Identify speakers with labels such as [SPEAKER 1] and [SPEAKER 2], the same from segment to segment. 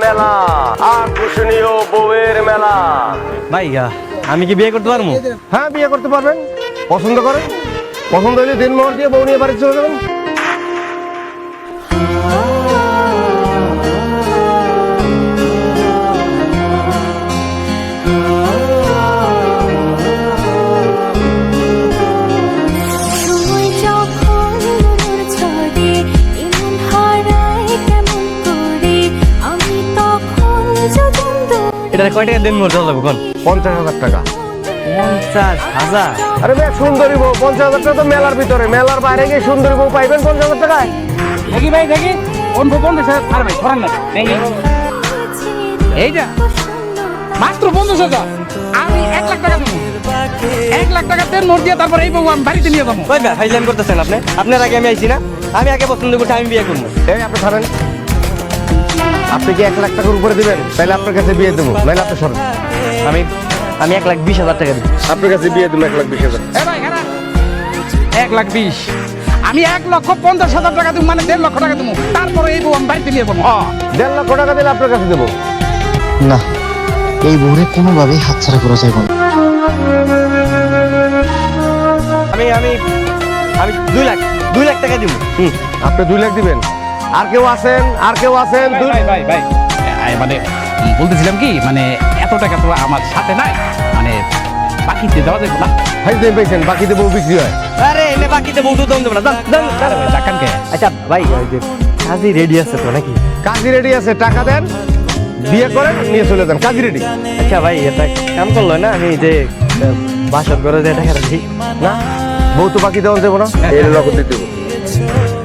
[SPEAKER 1] মেলা, আকর্ষণীয় বউয়ের মেলা।
[SPEAKER 2] ভাইয়া আমি কি বিয়ে করতে পারবো?
[SPEAKER 1] হ্যাঁ, বিয়ে করতে পারবেন। পছন্দ করেন, পছন্দ হলে দিনমোহর দিয়ে বউ নিয়ে বাড়ি চলে যাবেন।
[SPEAKER 2] এটা কয় টাকা দিন মোর চলবো কোন?
[SPEAKER 1] 50,000 টাকা।
[SPEAKER 2] 50,000?
[SPEAKER 1] আরে ভাই, সুন্দরী বউ 50,000 টাকা তো মেলার ভিতরে, মেলার বাইরে গিয়ে সুন্দরী বউ পাইবেন 50,000 টাকায়?
[SPEAKER 3] দেখি ভাই দেখি কোন বউ 50,000 আর ভাই ধরেন না দেখি এইটা মাত্র 50,000। আমি 1 লাখ টাকা দেবো। 1 লাখ টাকা দেন নোট দিয়ে তারপর এই বউ আমি বাড়িতে নিয়ে যাবো।
[SPEAKER 2] ভাই ফাইজলাম করতেছেন আপনি? আপনার আগে আমি আইছি না? আমি আগে পছন্দ করছি, আমি বিয়ে করবো।
[SPEAKER 1] এই আপনি ছাড়েন। আপনি কি 1 লাখ টাকার উপরে দিবেন? তাহলে আপনার কাছে বিয়ে দেবো, নাহলে আপনি সরেন।
[SPEAKER 2] আমি 1,20,000 টাকা দিব।
[SPEAKER 1] আপনার কাছে বিয়ে দেবো 1,20,000।
[SPEAKER 3] এ ভাই খারাপ 1,20,000। আমি 1,50,000 টাকা দেবো, মানে 1.5 লক্ষ টাকা দেবো। তারপরে এই বউ আমি বাড়িতে নিয়ে যাবো।
[SPEAKER 1] 1.5 লক্ষ টাকা দিলে আপনার কাছে দেবো।
[SPEAKER 4] না, এই বউরে কোনোভাবেই হাতছাড়া করা যাবে না।
[SPEAKER 2] আমি আমি আমি 2 লাখ টাকা দিব।
[SPEAKER 1] আপনি 2 লাখ দিবেন? আর কেউ আছেন? আর কেউ আছেন?
[SPEAKER 3] ভাই ভাই ভাই মানে বলতেছিলাম কি, মানে এত টাকা তো আমার সাথে নাই, মানে বাকিতে দেওয়া যাবে না।
[SPEAKER 1] হাইজেন পেয়েছেন, বাকিতে বউ বিক্রি হয়।
[SPEAKER 2] আরে এনে বাকিতে বউটু দম দেব না।
[SPEAKER 3] আরে ভাই টাকান কে?
[SPEAKER 2] আচ্ছা ভাই, ওই যে কাজী রেডি আছে তো নাকি?
[SPEAKER 1] কাজী রেডি আছে, টাকা দেন, বিয়ে করেন, নিয়ে চলে যান। কাজী রেডি।
[SPEAKER 2] আচ্ছা ভাই, এটা কাম করলো না? আমি যে বাসর করে যে টাকা রাখি
[SPEAKER 1] না, বউ তো বাকি দেওয়া যাবো না, এর নগদ দিয়ে দেবো।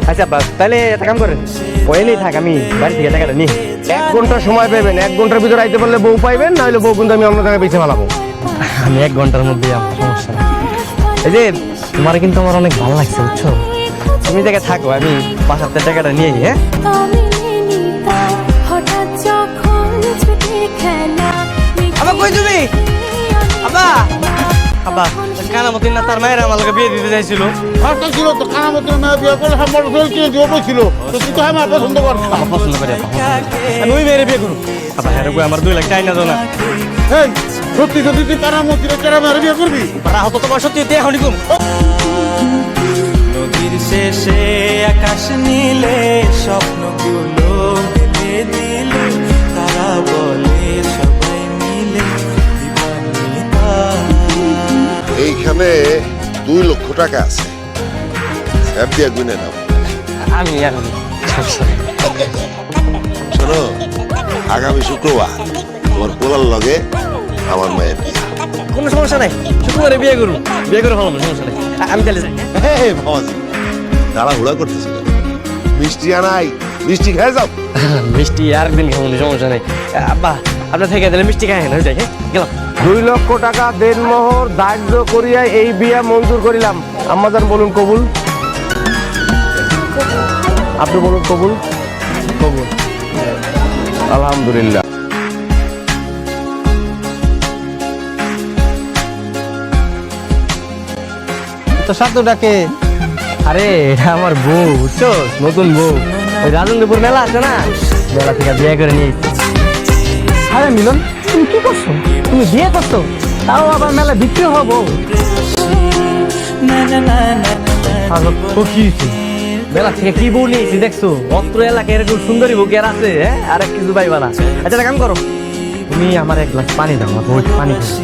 [SPEAKER 2] আচ্ছা বাস, তাহলে একটা কাম করেন, পয়লেই থাক, আমি বাড়ি থেকে টাকাটা নিই।
[SPEAKER 1] 1 ঘন্টা সময় পাবেন, 1 ঘন্টার ভিতরে আইতে পারলে বউ পাইবেন, না হলে বউ কিন্তু আমি অন্য জায়গায় বেঁচে ফেলাবো।
[SPEAKER 2] আমি 1 ঘন্টার মধ্যে আমার সমস্যা নেই। এই যে তোমার কিন্তু আমার অনেক ভালো লাগছে, বুঝছো? তুমি জায়গায় থাকো, আমি বাসার থেকে টাকাটা নিয়ে যাই। হ্যাঁ আবার কই তুমি? আবা আবা কানামতি না তার মায়ের আমার লগে বিয়ে দিতে চাইছিল।
[SPEAKER 5] ফার্স্ট ছিল তো কানামতি না বিয়ে করে আমার বলছিল যে বলছিল তো তুই তো আমার পছন্দ কর।
[SPEAKER 2] আমার পছন্দ করে আমি ওই মেয়ের বিয়ে করব। আবার হ্যাঁ আমার 2 লাখ টাকা না।
[SPEAKER 5] এই সত্যি সত্যি তুই কানামতি রে কেন আমার বিয়ে করবি?
[SPEAKER 2] রাহত তোমার সত্যি তুই এখনই কম।
[SPEAKER 6] নদীর শেষে আকাশ নীলে স্বপ্নগুলো মেলে দিল, তারা বলে সবাই মিলে দিবানিতা।
[SPEAKER 7] এইখানে 2 লক্ষ টাকা আছে, স্যার দিয়া গুনে নাও।
[SPEAKER 2] আমি আর
[SPEAKER 7] শোনো, আগামী শুক্রবার তোমার পোলার লগে আমার মায়ের বিয়ে।
[SPEAKER 2] কোনো সমস্যা নাই, শুক্রবারে বিয়ে করুন, বিয়ে করে ভালো সমস্যা নাই। আমি তাহলে যাই।
[SPEAKER 7] হে বাবাজি, তাড়াহুড়া করতেছিল, মিষ্টি আনাই, মিষ্টি খেয়ে যাও।
[SPEAKER 2] মিষ্টি আর একদিন খাবো, সমস্যা নেই। আব্বা আপনার থেকে দিলে মিষ্টি খাই না, যাই। হ্যাঁ গেলাম।
[SPEAKER 1] 2 লক্ষ টাকা দেনমোহর ধার্য করিয়া এই বিয়া মঞ্জুর করিলাম। আম্মাজান বলুন কবুল। আপনি বলুন কবুল। কবুল, আলহামদুলিল্লাহ।
[SPEAKER 2] তো সাথে ডাকে? আরে এটা আমার বউ, বুঝছো? নতুন বউ, ওই রাজেন্দ্রপুর মেলা আছে না, মেলা থেকে বিয়ে করে নিয়ে এসেছি।
[SPEAKER 3] আরে মিলন, তুমি কি করছো? তুমি বিয়ে করছো, তাও আবার মেলা বিক্রি হবো?
[SPEAKER 2] তো কি হয়েছে? মেলা থেকে কি বউ নিয়েছি দেখছো? অত্র এলাকায় এরকম সুন্দরী বউ কি আর আছে? হ্যাঁ, আর এক কিছু পাইবা না। আচ্ছা একটা কাম করো, তুমি আমার 1 গ্লাস পানি দাও, আমার বউ পানি খাবে।